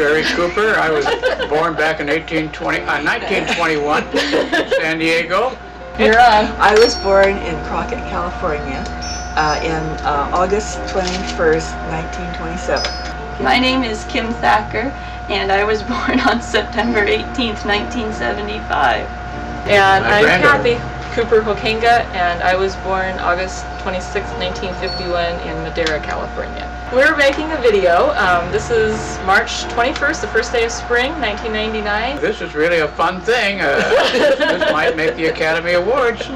Jerry Cooper. I was born back in 1921, San Diego. You're on. I was born in Crockett, California, in August 21st, 1927. My name is Kim Thacker, and I was born on September 18th, 1975. And I'm Kathy Cooper Hokenga, and I was born August 26, 1951 in Madera, California. We're making a video. This is March 21st, the first day of spring, 1999. This is really a fun thing. This might make the Academy Awards.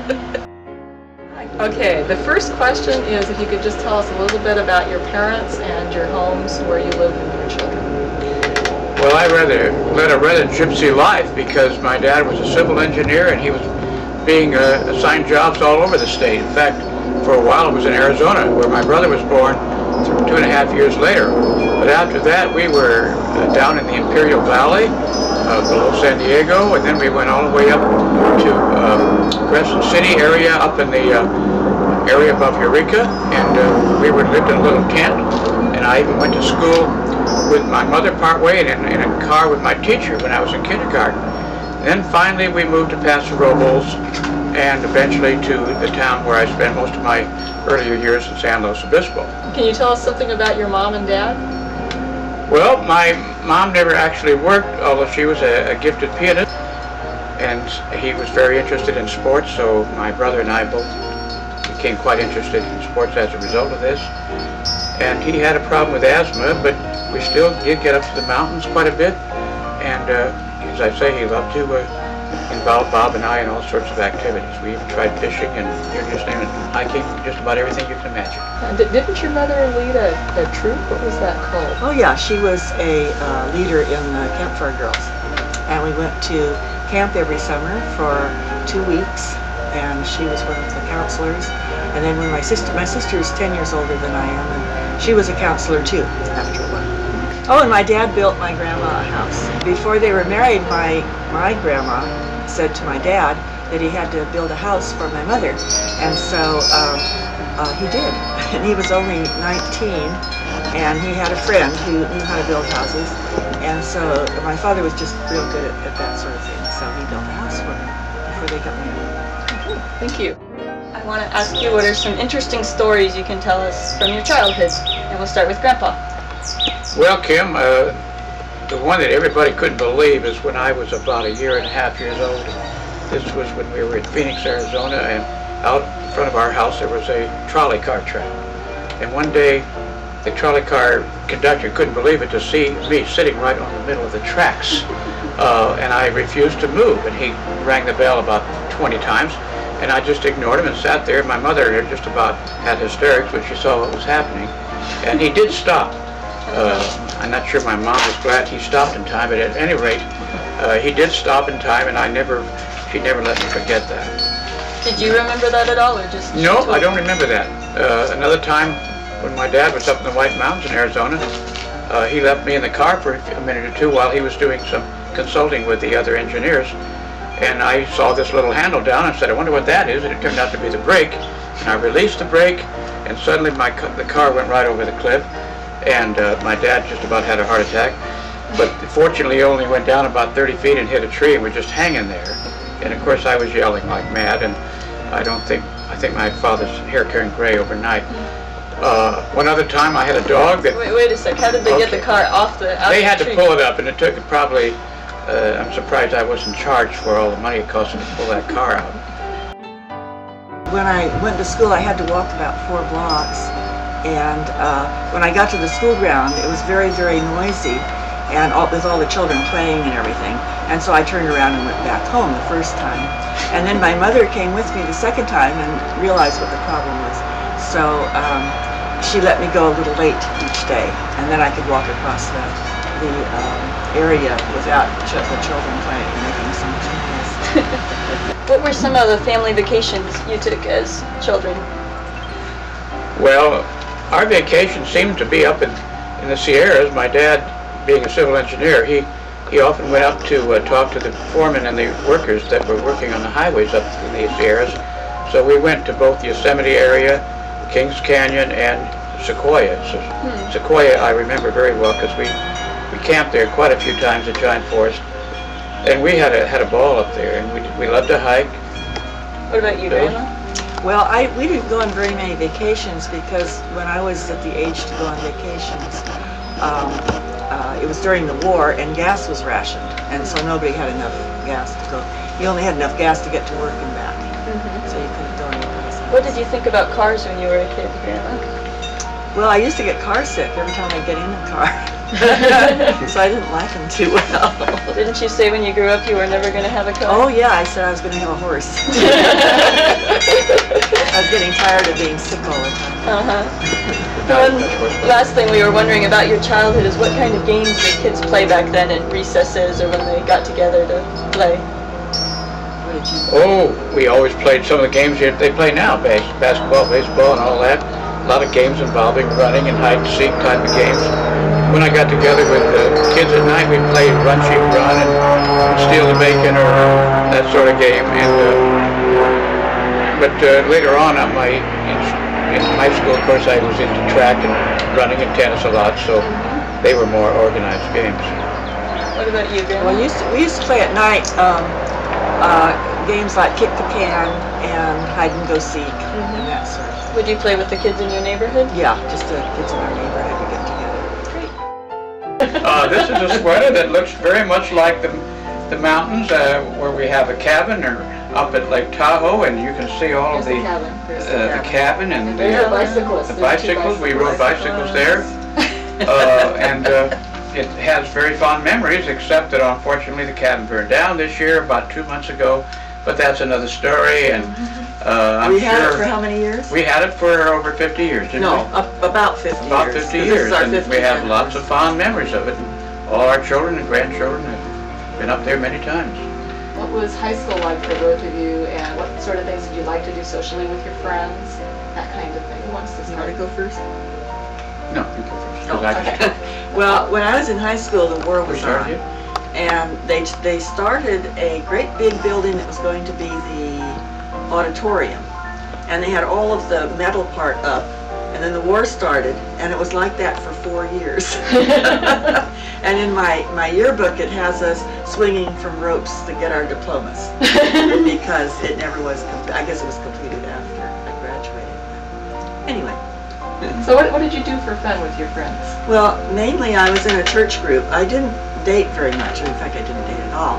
Okay, the first question is if you could just tell us a little bit about your parents and your homes, where you live with your children. Well, I led a rather gypsy life because my dad was a civil engineer and he was being assigned jobs all over the state. In fact, for a while it was in Arizona, where my brother was born 2.5 years later. But after that, we were down in the Imperial Valley, below San Diego, and then we went all the way up to Crescent City area, up in the area above Eureka, and we lived in a little tent, and I even went to school with my mother part way and in a car with my teacher when I was in kindergarten. Then finally we moved to Paso Robles and eventually to the town where I spent most of my earlier years in San Luis Obispo. Can you tell us something about your mom and dad? Well, my mom never actually worked, although she was a gifted pianist, and he was very interested in sports, so my brother and I both became quite interested in sports as a result of this. And he had a problem with asthma, but we still did get up to the mountains quite a bit, and as I say, he loved to involve Bob and I in all sorts of activities. We even tried fishing and, you just name it, hiking, just about everything you can imagine. Didn't your mother lead a troop? What was that called? Oh yeah, she was a leader in the Campfire Girls. And we went to camp every summer for 2 weeks, and she was one of the counselors. And then when my sister is 10 years older than I am, and she was a counselor too after a while. Oh, and my dad built my grandma a house. Before they were married, my grandma said to my dad that he had to build a house for my mother. And so he did. And he was only 19, and he had a friend who knew how to build houses. And so my father was just real good at that sort of thing. So he built a house for me before they got married. Okay, thank you. I want to ask you, what are some interesting stories you can tell us from your childhood? And we'll start with Grandpa. Well, Kim, the one that everybody couldn't believe is when I was about 1.5 years old. This was when we were in Phoenix, Arizona, and out in front of our house there was a trolley car track. And one day the trolley car conductor couldn't believe it to see me sitting right on the middle of the tracks. And I refused to move, and he rang the bell about 20 times, and I just ignored him and sat there. My mother just about had hysterics when she saw what was happening, and he did stop. I'm not sure my mom was glad he stopped in time, but at any rate, he did stop in time, and she never let me forget that. Did you remember that at all, or just? No, I don't remember that. Another time, when my dad was up in the White Mountains in Arizona, he left me in the car for a minute or two while he was doing some consulting with the other engineers, and I saw this little handle down and said, I wonder what that is, and it turned out to be the brake. And I released the brake, and suddenly the car went right over the cliff, and my dad just about had a heart attack. But fortunately, he only went down about 30 feet and hit a tree, and we're just hanging there. And of course, I was yelling like mad, and I think my father's hair turned gray overnight. One other time, I had a dog that... Wait a sec. How did they get the car off the They had to pull it up, and it took probably... I'm surprised I wasn't charged for all the money it cost them to pull that car out. When I went to school, I had to walk about 4 blocks. And when I got to the school ground, it was very, very noisy, and with all the children playing and everything. And so I turned around and went back home the first time. And then my mother came with me the second time and realized what the problem was. So she let me go a little late each day, and then I could walk across the area without the children playing and making so much noise. What were some of the family vacations you took as children? Well, our vacation seemed to be up in the Sierras. My dad, being a civil engineer, he often went up to talk to the foremen and the workers that were working on the highways up in the Sierras. So we went to both the Yosemite area, Kings Canyon, and Sequoia. So Sequoia I remember very well because we we camped there quite a few times at Giant Forest, and we had a ball up there, and we loved to hike. What about you, Grandma? Well, we didn't go on very many vacations because when I was at the age to go on vacations, it was during the war and gas was rationed, and so nobody had enough gas to go. You only had enough gas to get to work and back, so you couldn't go anyplace. What did you think about cars when you were a kid, Grandma? Well, I used to get car sick every time I get in the car, so I didn't like them too well. Didn't you say when you grew up you were never going to have a car? Oh yeah, I said I was going to have a horse. I was getting tired of being sick all the time. One last thing we were wondering about your childhood is what kind of games did kids play back then at recesses or when they got together to play? Oh, we always played some of the games they play now, basketball, baseball, and all that. A lot of games involving running and hide and seek type of games. When I got together with the kids at night, we played run, sheep, run, and steal the bacon or that sort of game. But later on, in high school, of course, I was into track and running and tennis a lot, so they were more organized games. What about you, Grandma? Well, we used to play at night games like kick the can and hide and go seek and that sort of thing. Would you play with the kids in your neighborhood? Yeah, just the kids in our neighborhood would get together. This is a sweater that looks very much like the mountains where we have a cabin or up at Lake Tahoe, and you can see all of the cabin and the bicycles. We rode bicycles there, and it has very fond memories, except that unfortunately the cabin burned down this year about 2 months ago. But that's another story, and we had it for how many years? We had it for over 50 years, didn't we? No, about 50 years. About 50 years, and we have lots of fond memories of it. All our children and grandchildren have been up there many times. What was high school like for both of you, and what sort of things did you like to do socially with your friends? That kind of thing. Who wants to start? You want to go first? No, you go first. Okay. Well, when I was in high school, the war was on. And they started a great big building that was going to be the auditorium. And they had all of the metal part up. And then the war started, and it was like that for 4 years. And in my yearbook, it has us swinging from ropes to get our diplomas. Because it never was, I guess it was completed after I graduated. Anyway. So what did you do for fun with your friends? Well, mainly I was in a church group. I didn't date very much. In fact, I didn't date at all.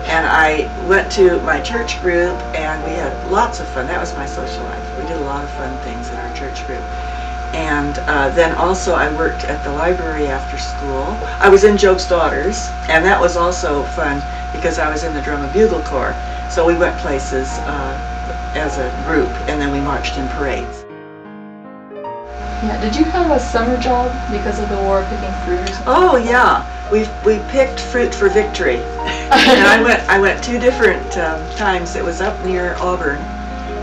And I went to my church group, and we had lots of fun. That was my social life. We did a lot of fun things in our church group. And then also I worked at the library after school. I was in Job's Daughters, and that was also fun because I was in the Drum and Bugle Corps. So we went places as a group, and then we marched in parades. Yeah. Did you have a summer job because of the war, picking fruit or something? Oh yeah, we picked fruit for victory, and I went 2 different times. It was up near Auburn,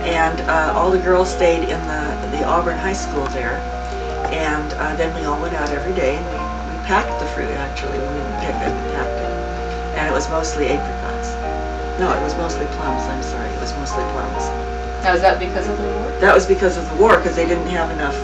and all the girls stayed in the Auburn High School there, and then we all went out every day and we packed the fruit. Actually, we didn't pick it, we packed it, and it was mostly apricots. No, it was mostly plums. I'm sorry, it was mostly plums. Now, is that because of the war? That was because of the war, because they didn't have enough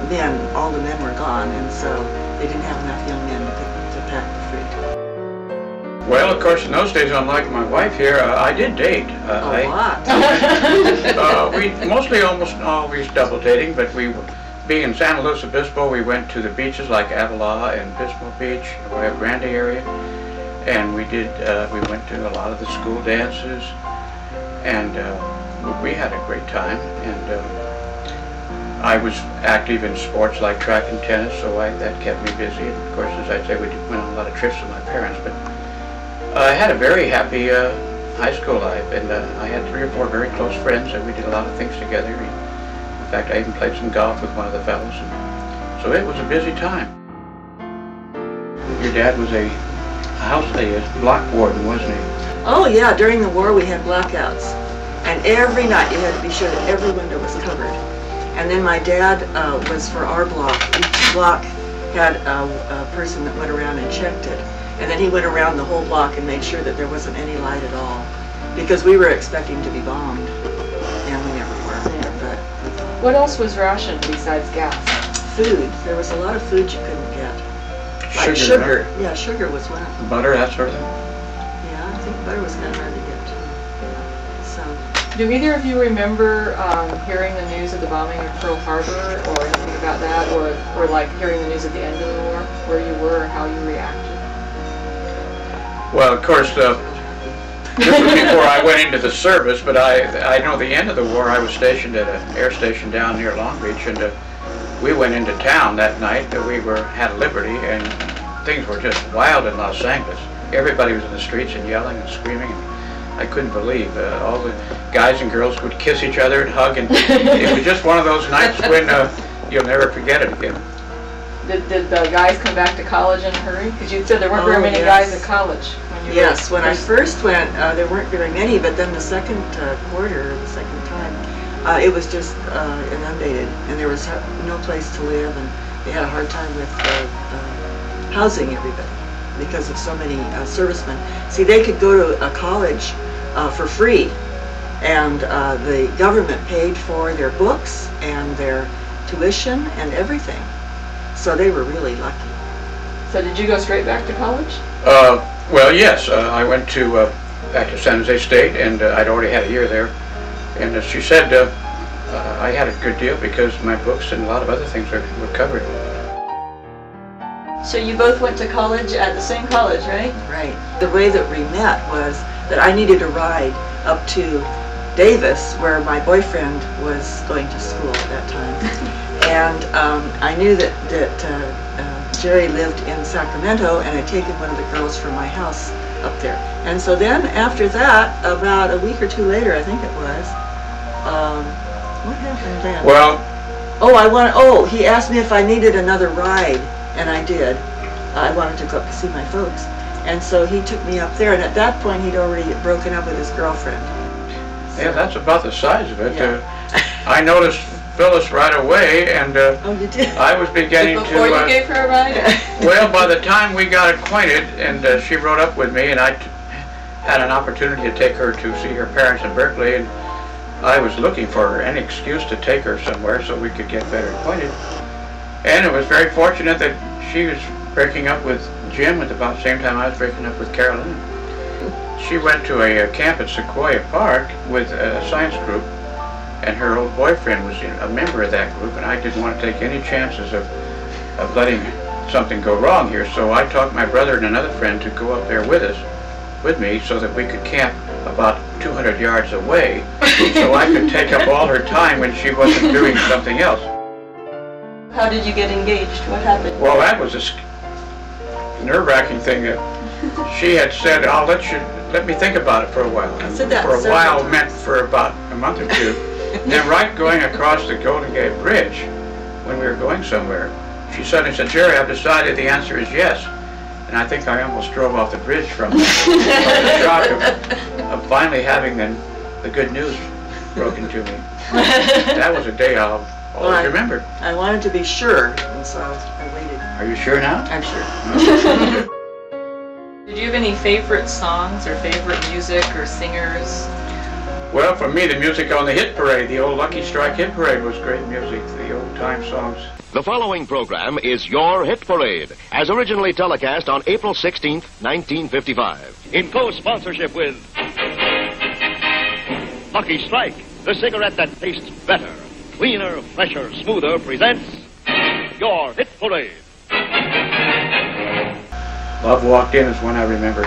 men. All the men were gone, and so they didn't have enough young men to pack the fruit. Well, of course, in those days, unlike my wife here, I did date. A lot. We mostly almost always double dating, but being in San Luis Obispo, we went to the beaches like Avila and Pismo Beach, the Rio Grande area, and we went to a lot of the school dances, and we had a great time, and I was active in sports like track and tennis, so that kept me busy. And of course, as I say, we went on a lot of trips with my parents, but I had a very happy high school life, and I had 3 or 4 very close friends, and we did a lot of things together. In fact, I even played some golf with one of the fellows, and so it was a busy time. Your dad was a block warden, wasn't he? Oh yeah, during the war we had blackouts. And every night you had to be sure that every window was covered. And then my dad was for our block. Each block had a person that went around and checked it. And then he went around the whole block and made sure that there wasn't any light at all. Because we were expecting to be bombed. And we never were. But what else was rationed besides gas? Food. There was a lot of food you couldn't get. like sugar. Yeah, sugar was one of them. Butter, that sort of thing? Yeah, I think butter was kind of hard to get to. Yeah. So. Do either of you remember hearing the news of the bombing of Pearl Harbor or anything about that, or like hearing the news at the end of the war, where you were or how you reacted? Well, of course, this was before I went into the service, but I know the end of the war. I was stationed at an air station down near Long Beach, and we went into town that night. We had liberty, and things were just wild in Los Angeles. Everybody was in the streets and yelling and screaming. And I couldn't believe all the guys and girls would kiss each other and hug, and it was just one of those nights when you'll never forget it again. Did the guys come back to college in a hurry? Because you said there weren't very many guys at college. When I first went, there weren't very many, but then the second quarter, the second time, it was just inundated, and there was no place to live, and they had a hard time with housing everybody because of so many servicemen. See, they could go to a college for free, and the government paid for their books and their tuition and everything. So they were really lucky. So did you go straight back to college? Well, yes. I went back to San Jose State, and I'd already had a year there. And as she said, I had a good deal because my books and a lot of other things were covered. So you both went to college at the same college, right? Right. The way that we met was that I needed a ride up to Davis, where my boyfriend was going to school at that time. And I knew that Jerry lived in Sacramento, and I'd taken one of the girls from my house up there. And so then after that, about a week or two later, I think it was, what happened then? Well, he asked me if I needed another ride, and I did. I wanted to go up to see my folks. And so he took me up there, and at that point he'd already broken up with his girlfriend. So, yeah, that's about the size of it. Yeah. I noticed Phyllis right away, and you did? I was beginning to... Before you gave her a ride? Well, by the time we got acquainted, and she rode up with me, and I had an opportunity to take her to see her parents in Berkeley, and I was looking for any excuse to take her somewhere so we could get better acquainted. And it was very fortunate that she was breaking up with Jim at about the same time I was breaking up with Carolyn. She went to a camp at Sequoia Park with a science group, and her old boyfriend was a member of that group, and I didn't want to take any chances of letting something go wrong here, so I talked my brother and another friend to go up there with me, so that we could camp about 200 yards away, so I could take up all her time when she wasn't doing something else. How did you get engaged? What happened? Well, that was a nerve-wracking thing. She had said, let me think about it for a while. And for a while meant for about a month or two. Then right going across the Golden Gate Bridge, when we were going somewhere, she suddenly said, Jerry, I've decided the answer is yes. And I think I almost drove off the bridge from the shock of finally having the good news broken to me. That was a day I'll always remember. I wanted to be sure, and so I waited. Are you sure now? I'm sure. Did you have any favorite songs or favorite music or singers? Well, for me, the music on the hit parade, the old Lucky Strike hit parade was great music, the old-time songs. The following program is Your Hit Parade, as originally telecast on April 16th, 1955. In co-sponsorship with Lucky Strike, the cigarette that tastes better, cleaner, fresher, smoother, presents Your Hit Parade. Love Walked In is one I remember.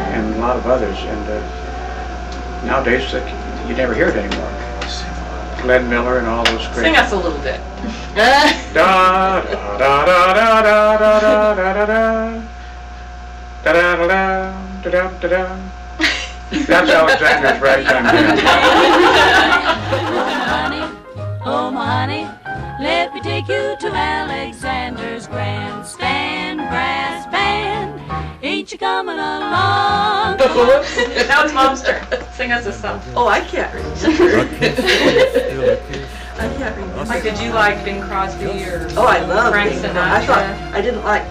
And a lot of others, and nowadays you never hear it anymore. Glenn Miller and all those great. Sing us a little bit. Da da da da da da da da da da. Da da da da da da da. That's Alexander's ragtime band. Oh my honey, let me take you to Alexander's grandstand brass band. Ain't you coming along? Now it's Mom's turn. Sing us a song. Oh, I can't remember. I can't remember. Like, did you like Bing Crosby or I love Frank Bing Sinatra? Crosby. I didn't like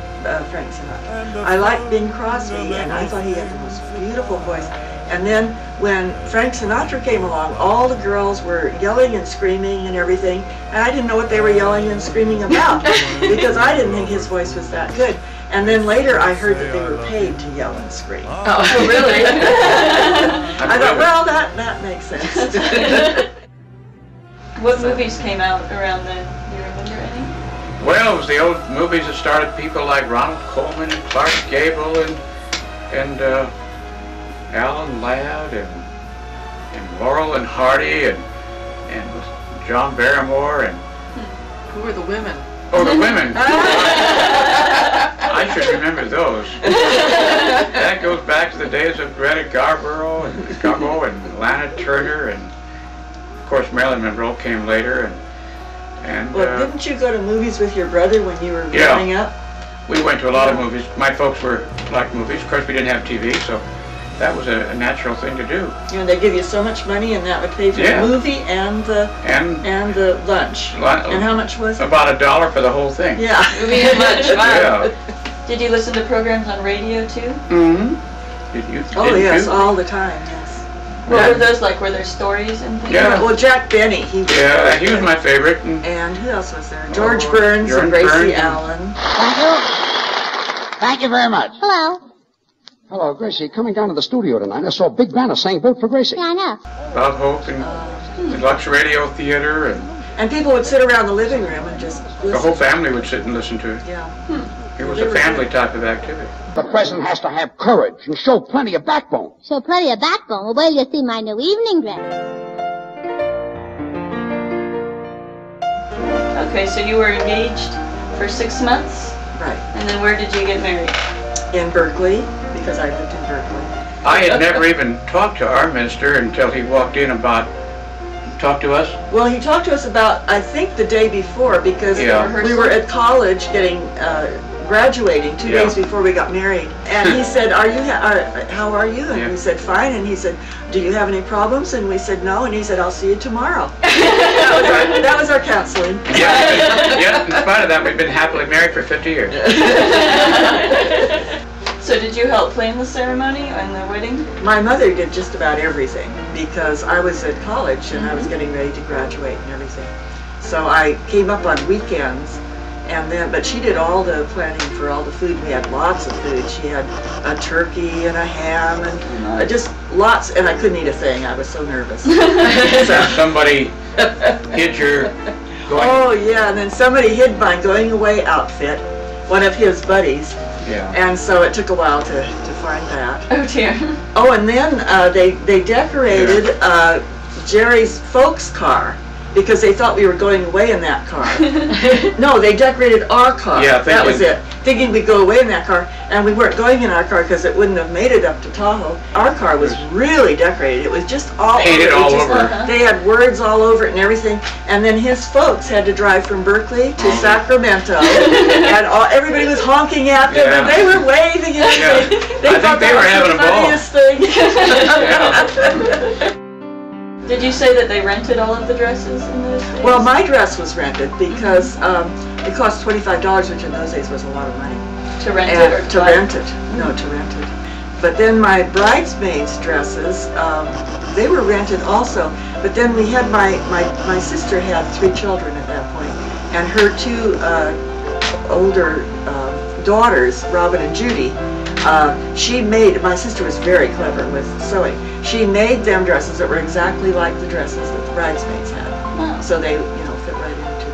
Frank Sinatra. I liked Bing Crosby, and I thought he had the most beautiful voice. And then when Frank Sinatra came along, all the girls were yelling and screaming and everything, and I didn't know what they were yelling and screaming about because I didn't think his voice was that good. And then later I heard that they were paid to yell and scream. Oh, really? I thought, well, that makes sense. What movies came out around then? Do you remember any? Well, it was the old movies that started people like Ronald Colman and Clark Gable and Alan Ladd and Laurel and Hardy and John Barrymore and... Who were the women? Oh, the women! I should remember those. That goes back to the days of Greta Garbo and Lana Turner, and of course Marilyn Monroe came later. And well, didn't you go to movies with your brother when you were growing up? We went to a lot of movies. My folks liked movies. Of course, we didn't have TV, so that was a natural thing to do. And they give you so much money, and that would pay for the movie and the lunch. And how much was it? About $1 for the whole thing. Yeah. Movie and lunch. Wow. Yeah. Did you listen to programs on radio too? Mm-hmm. Did you? Oh yes, all the time. Yes. What were those like? Were there stories and things? Yeah. Well, Jack Benny. He was my favorite. And who else was there? George Burns and Gracie Allen. Thank you. Thank you very much. Hello. Hello, Gracie. Coming down to the studio tonight, I saw a big banner saying "Vote for Gracie." Yeah, I know. Bob Hope and the Lux Radio Theater, and people would sit around the living room and just listen. The whole family would sit and listen to it. Yeah. It was a family type of activity. The president has to have courage and show plenty of backbone. Show plenty of backbone? Well, wait till you see my new evening dress. Okay, so you were engaged for 6 months? Right. And then where did you get married? In Berkeley, because I lived in Berkeley. I had never even talked to our minister until he walked in talked to us. Well, he talked to us about, I think, the day before, because we were at college graduating 2 days before we got married. And he said, how are you? And we said, fine. And he said, do you have any problems? And we said, no. And he said, I'll see you tomorrow. That was our counseling. Yeah, in spite of that, we've been happily married for 50 years. So did you help plan the ceremony and the wedding? My mother did just about everything, because I was at college and I was getting ready to graduate and everything. So I came up on weekends. But she did all the planning for all the food. We had lots of food. She had a turkey and a ham and just lots, and I couldn't eat a thing. I was so nervous. So somebody hid your going... Oh yeah, and then somebody hid my going away outfit, one of his buddies. Yeah. And so it took a while to find that. Oh dear. Oh, and then they decorated Jerry's folks' car, because they thought we were going away in that car. No, they decorated our car. Yeah, that was it. Thinking we'd go away in that car, and we weren't going in our car because it wouldn't have made it up to Tahoe. Our car was really decorated. It was just all painted all over. They had words all over it and everything. And then his folks had to drive from Berkeley to Sacramento, and everybody was honking at them, and they were waving and everything. They thought they were having the funniest thing. Did you say that they rented all of the dresses in those days? Well, my dress was rented because it cost $25, which in those days was a lot of money. To rent it or to rent it? No, to rent it. But then my bridesmaids' dresses, they were rented also. But then we had my sister had 3 children at that point, and her 2 older daughters, Robin and Judy. My sister was very clever with sewing. She made them dresses that were exactly like the dresses that the bridesmaids had. Oh. So they, fit right into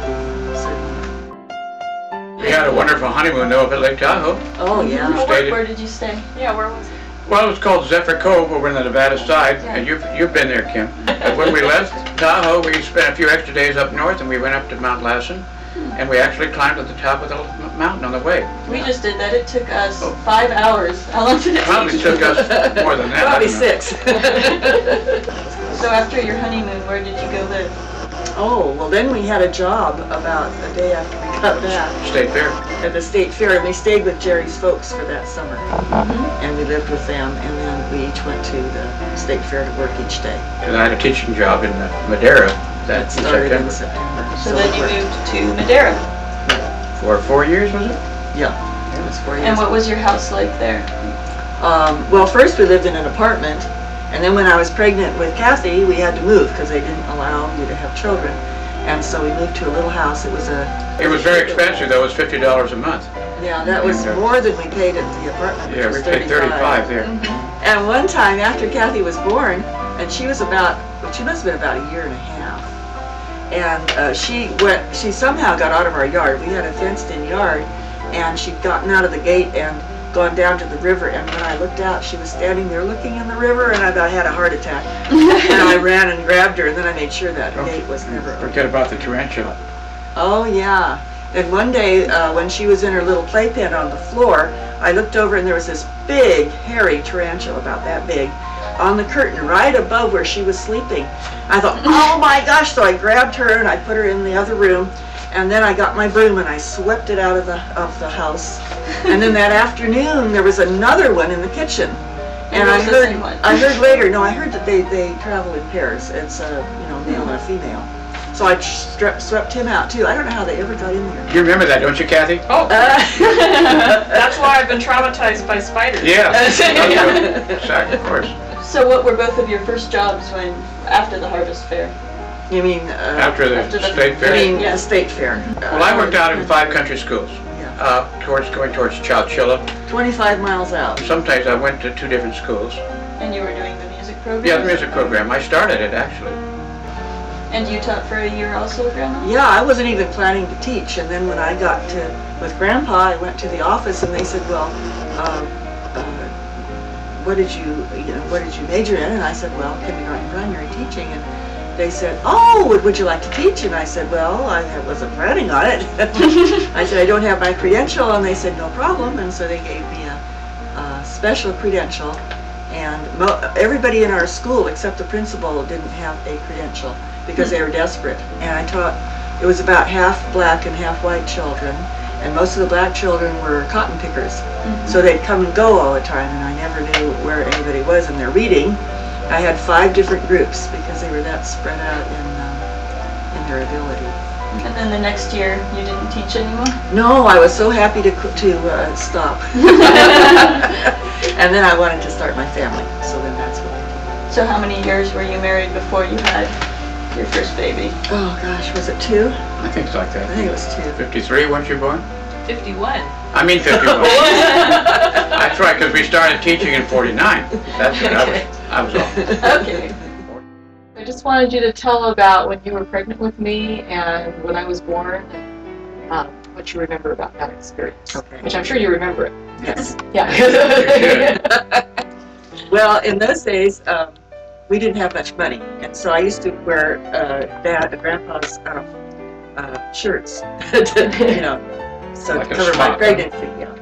the ceremony. We had a wonderful honeymoon though up at Lake Tahoe. Oh yeah. Where did you stay? Yeah, where was it? Well, it was called Zephyr Cove over in the Nevada side, and you've been there, Kim. But when we left Tahoe, we spent a few extra days up north, and we went up to Mount Lassen. And we actually climbed to the top of the mountain on the way. We just did that. It took us 5 hours. How long did it Probably took us more than that. Probably 6. So after your honeymoon, where did you go live? Oh, well then we had a job about a day after we got back. State Fair. At the State Fair, and we stayed with Jerry's folks for that summer. And we lived with them, and then we each went to the State Fair to work each day. And I had a teaching job in Madera. That started in September. So then you moved to Madera. For 4 years, was it? Yeah. It was 4 years. And what was your house like there? Well, first we lived in an apartment, and then when I was pregnant with Kathy, we had to move because they didn't allow you to have children. And so we moved to a little house. It was very expensive, though. It was $50 a month. Yeah, that was more than we paid at the apartment. Yeah, we paid $35 there. And one time after Kathy was born, and she must have been about a year and a half. And she somehow got out of our yard. We had a fenced-in yard, and she'd gotten out of the gate and gone down to the river. And when I looked out, she was standing there looking in the river, and I about had a heart attack. And I ran and grabbed her, and then I made sure that gate was never open. Forget about the tarantula. Oh yeah. And one day, when she was in her little playpen on the floor, I looked over and there was this big, hairy tarantula, about that big, on the curtain right above where she was sleeping. I thought, oh my gosh, so I grabbed her and I put her in the other room, and then I got my broom and I swept it out of the house. And then that afternoon, there was another one in the kitchen. And I heard later, no, I heard that they travel in pairs. It's a male and a female. So I swept him out too. I don't know how they ever got in there. You remember that, don't you, Kathy? Oh, that's why I've been traumatized by spiders. Yeah, exactly, of course. So what were both of your first jobs after the Harvest Fair? You mean after the state fair? I mean, the state fair. Well, I worked out in 5 country schools. Going towards Chowchilla. 25 miles out. Sometimes I went to 2 different schools. And you were doing the music program? Yeah, the music program. I started it, actually. And you taught for a year also, Grandma? Yeah, I wasn't even planning to teach. And then when I got with Grandpa, I went to the office and they said, well, what did you major in? And I said, well, kindergarten, primary teaching. And they said, oh, would you like to teach? And I said, well, I wasn't planning on it. I said, I don't have my credential. And they said, no problem. And so they gave me a special credential. And everybody in our school, except the principal, didn't have a credential because they were desperate. And I taught, it was about half black and half white children. And most of the black children were cotton pickers. So they'd come and go all the time, and I never knew where anybody was in their reading. I had 5 different groups because they were that spread out in their ability. And then the next year, you didn't teach anymore? No, I was so happy to stop. And then I wanted to start my family, so then that's what I did. So how many years were you married before you had your first baby? Oh gosh, was it 2? I think it's like that. I think it was 2. 53, weren't you born? 51. I mean 51. That's right, because we started teaching in 49. That's what I was off. Okay. I just wanted you to tell about when you were pregnant with me and when I was born, what you remember about that experience. Okay. Which I'm sure you remember it. Yes. Yeah. Well, in those days, we didn't have much money, and so I used to wear Dad and Grandpa's shirts, so like to cover smock, my pregnancy. Yeah.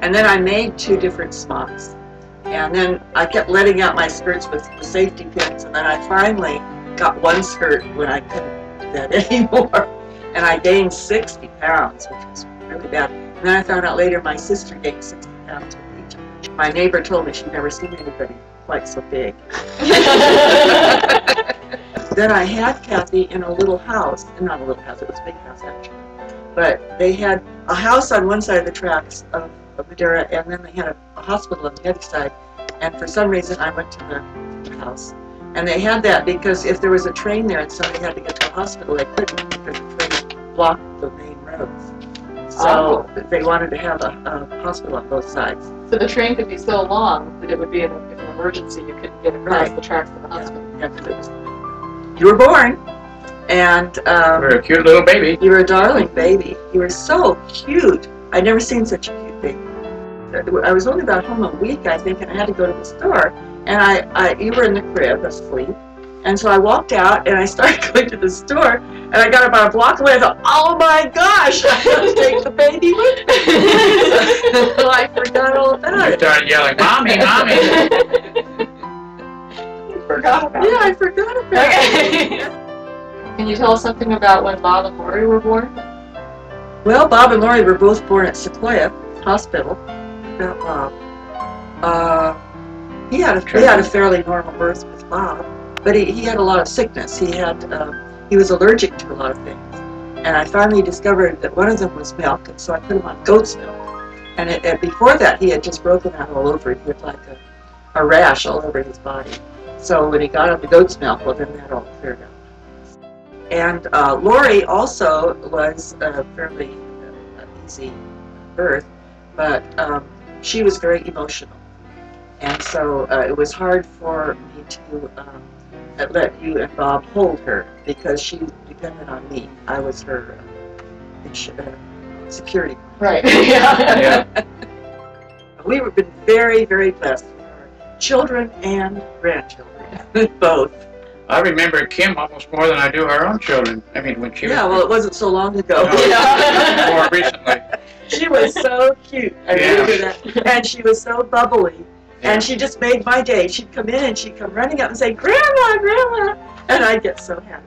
And then I made 2 different smocks, and then I kept letting out my skirts with safety pins, and then I finally got one skirt when I couldn't do that anymore, and I gained 60 pounds, which was really bad. And then I found out later my sister gained 60 pounds with each. My neighbor told me she'd never seen anybody quite so big. Then I had Kathy in a little house, not a little house, it was a big house actually. But they had a house on one side of the tracks of Madera, and then they had a hospital on the other side. And for some reason I went to the house. And they had that because if there was a train there and somebody had to get to a hospital, they couldn't because the train blocked the main roads. So they wanted to have a hospital on both sides. So the train could be so long that it would be if an emergency you couldn't get across the tracks to the hospital. Yeah. You were born, and You were a cute little baby. you were a darling baby. You were so cute. I'd never seen such a cute baby. I was only about home a week, I think, and I had to go to the store. And you were in the crib asleep. And so I walked out and I started going to the store, and I got about a block away. I thought, oh my gosh, I have to take the baby with me. So I forgot all about You it. started yelling, Mommy, Mommy. Forgot about Yeah, I forgot about it. Can you tell us something about when Bob and Lori were born? Well, Bob and Lori were both born at Sequoia Hospital. About Bob. He had a fairly normal birth with Bob, but he had a lot of sickness. He was allergic to a lot of things. And I finally discovered that one of them was milk, and so I put him on goat's milk. And before that, he had just broken out all over. He had like a rash all over his body. So when he got on the goat's milk, well, then that all cleared up. And Lori also was a fairly easy birth, but she was very emotional. And so it was hard for me to let you and Bob hold her because she depended on me. I was her security. Right. Yeah. We've been very, very blessed with our children and grandchildren, both. I remember Kim almost more than I do our own children. I mean, when she was... Yeah, well, it wasn't so long ago. No, more recently. She was so cute. I remember that. And she was so bubbly. Yeah. And she just made my day. She'd come in and she'd come running up and say, "Grandma, Grandma!" And I'd get so happy.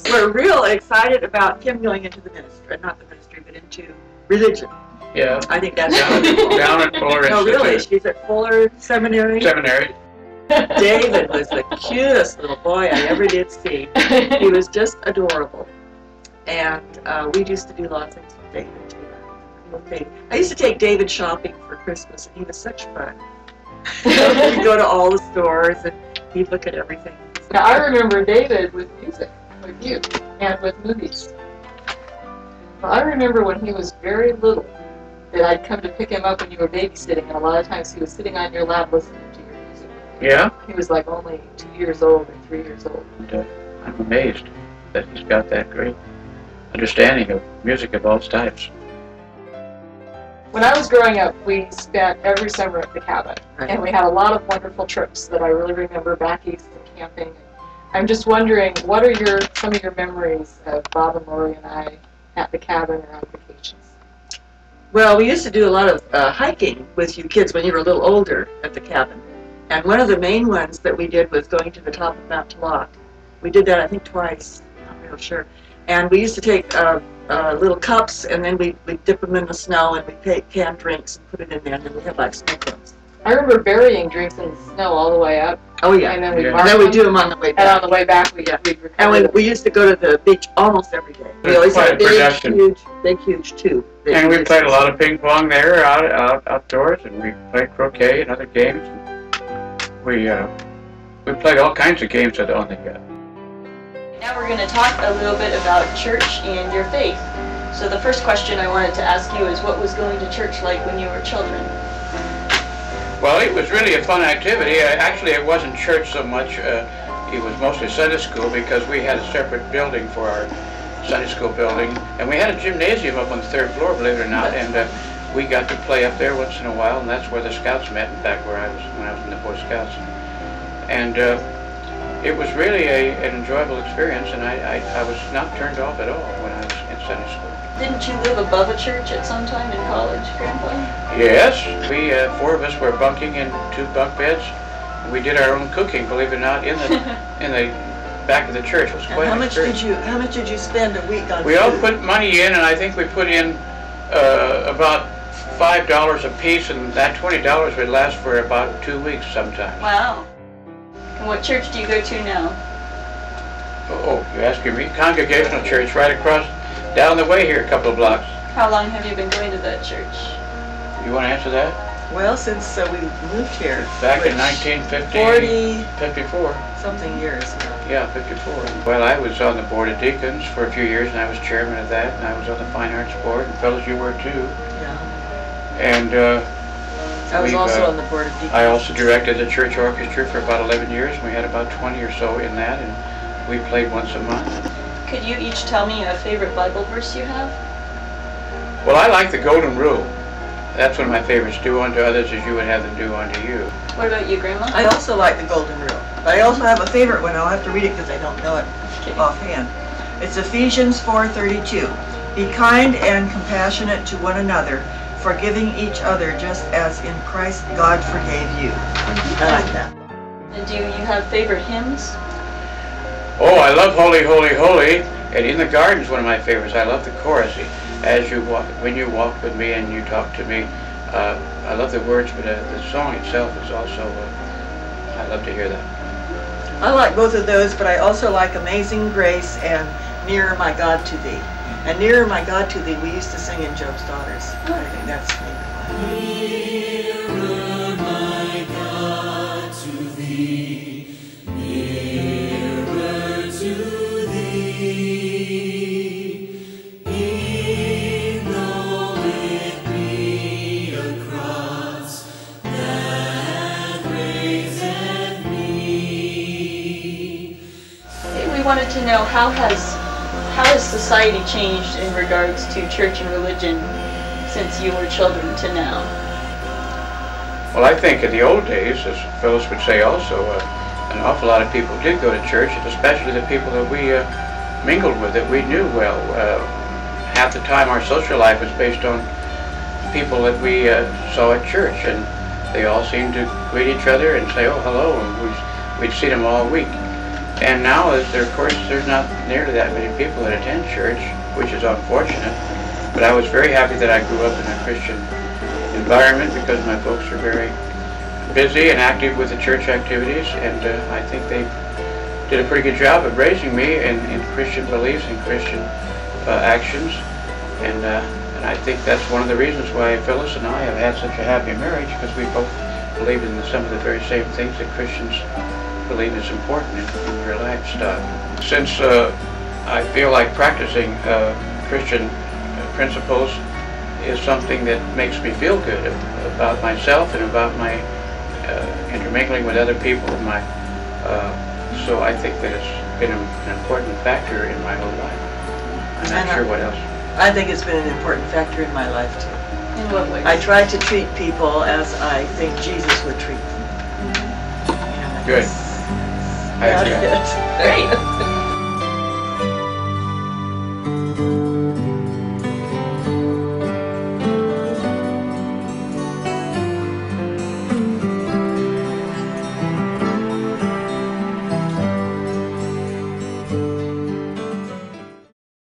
We're real excited about Kim going into the ministry, not the ministry, but into religion. Yeah. I think that's down at Fuller Institute. No, really, she's at Fuller Seminary. David was the cutest little boy I ever did see. He was just adorable. And we used to do lots of things with David, too. I used to take David shopping for Christmas, and he was such fun. We'd go to all the stores, and he'd look at everything. Now, I remember David with music, with you, and with movies. Well, I remember when he was very little, that I'd come to pick him up when you were babysitting, and a lot of times he was sitting on your lap listening to your music. Yeah? He was like only 2 years old or 3 years old. And, I'm amazed that he's got that great understanding of music of all types. When I was growing up, we spent every summer at the cabin, and we had a lot of wonderful trips that I really remember back east and camping. I'm just wondering, what are some of your memories of Bob and Lori and I at the cabin or on vacations? Well, we used to do a lot of hiking with you kids when you were a little older at the cabin. And one of the main ones that we did was going to the top of Mount Talat. We did that, I think, twice. Not real sure. And we used to take little cups, and then we dip them in the snow, and we take canned drinks and put it in there, and then we had like snow cones. I remember burying drinks in the snow all the way up. Oh yeah, and then we'd do them on the way back. And on the way back, we'd and we used to go to the beach almost every day. We always had a big, huge tube. And we played a lot of ping pong there, outdoors, and we played croquet and other games. And we played all kinds of games on the. Now we're going to talk a little bit about church and your faith. So the first question I wanted to ask you is, what was going to church like when you were children? Well, it was really a fun activity. Actually, it wasn't church so much. It was mostly Sunday school because we had a separate building for our Sunday school building. And we had a gymnasium up on the 3rd floor, believe it or not. And we got to play up there once in a while, and that's where the Scouts met, in fact, when I was in the Boy Scouts. And it was really an enjoyable experience, and I was not turned off at all when I was in Sunday school. Didn't you live above a church at some time in college, Grandpa? Yes, we 4 of us were bunking in 2 bunk beds. We did our own cooking, believe it or not, in the back of the church. It was quite How much did you spend a week on We all put money in, and I think we put in about $5 a piece, and that $20 would last for about 2 weeks sometimes. Wow. And what church do you go to now? Oh, you're asking me? Congregational church right across, down the way here, a couple of blocks. How long have you been going to that church? You want to answer that? Well, since we moved here. Back in 54. Something years. Yeah, 54. Well, I was on the Board of Deacons for a few years, and I was chairman of that, and I was on the Fine Arts Board, and fellows, you were too. Yeah. And I was also on the Board of Deacons. I also directed the church orchestra for about 11 years, and we had about 20 or so in that, and we played once a month. Could you each tell me a favorite Bible verse you have? Well, I like the Golden Rule. That's one of my favorites. Do unto others as you would have them do unto you. What about you, Grandma? I also like the Golden Rule. But I also have a favorite one. I'll have to read it because I don't know it offhand. It's Ephesians 4:32. Be kind and compassionate to one another, forgiving each other just as in Christ God forgave you. I like that. And do you have favorite hymns? Oh, I love Holy, Holy, Holy. And In the Garden's one of my favorites. I love the chorus. As you walk, when you walk with me and you talk to me. I love the words, but the song itself is also, I love to hear that. I like both of those, but I also like Amazing Grace and Nearer My God to Thee. And Nearer My God to Thee we used to sing in Job's Daughters. I think that's maybe Nearer, my God, to thee, nearer to thee, e'en though it be a cross that raiseth me. We wanted to know how has society changed in regards to church and religion since you were children to now? Well, I think in the old days, as Phyllis would say also, an awful lot of people did go to church, and especially the people that we mingled with, that we knew well. Half the time our social life was based on people that we saw at church, and they all seemed to greet each other and say, oh, hello, and we'd see them all week. And now, of course, there's not nearly that many people that attend church, which is unfortunate. But I was very happy that I grew up in a Christian environment because my folks are very busy and active with the church activities, and I think they did a pretty good job of raising me in Christian beliefs and Christian actions. And I think that's one of the reasons why Phyllis and I have had such a happy marriage, because we both believe in some of the very same things that Christians believe is important in their lifestyle. Since I feel like practicing Christian principles is something that makes me feel good about myself and about my intermingling with other people. So I think that it's been an important factor in my whole life. I'm not sure what else. I think it's been an important factor in my life too. In what ways? I try to treat people as I think Jesus would treat them. Good. I agree. Great.